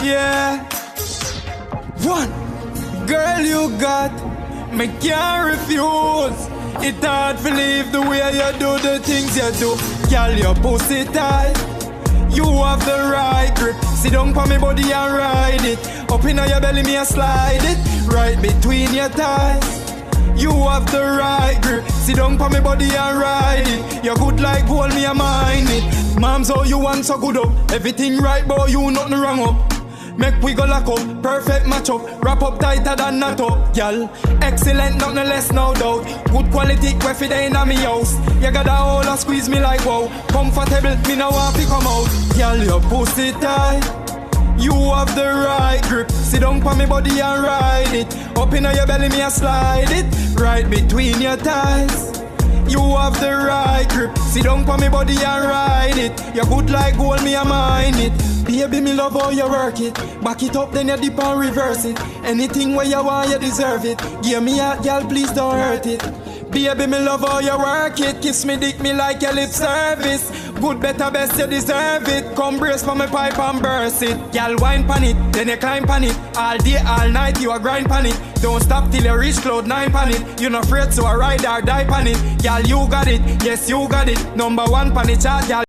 Yeah. One girl you got, me can't refuse. It hard to leave the way you do the things you do. Girl, your pussy tight, you have the right grip. Sit down for me body and ride it. Up in your belly me a slide it. Right between your thighs, you have the right grip. Sit down for me body and ride it. You're good like gold, me a mind it. Mom's all you want so good up. Everything right boy, you nothing wrong up. Make we go lock up, perfect match up. Wrap up tighter than knot up, y'all. Excellent, nothing less, no doubt. Good quality, quaffy day in me house. You got a hole and squeeze me like wow. Comfortable, me no want to come out. Y'all, your pussy tight, you have the right grip. Sit down for me body and ride it. Up in your belly, me a slide it. Right between your thighs, you have the right grip. Sit down for me body and ride it. You're good like gold, me a mind it. Baby, me love how you work it. Back it up, then you dip and reverse it. Anything where you want, you deserve it. Give me a girl, please don't hurt it. Baby, me love how you work it. Kiss me, dick me like your lip service. Good, better, best, you deserve it. Come brace for me pipe and burst it. Girl, wine pan it, then you climb pan it. All day, all night, you a grind pan it. Don't stop till you reach cloud 9 pan it. You not afraid, so I ride or die pan it. Girl, you got it, yes, you got it. Number 1 pan it, chart, girl.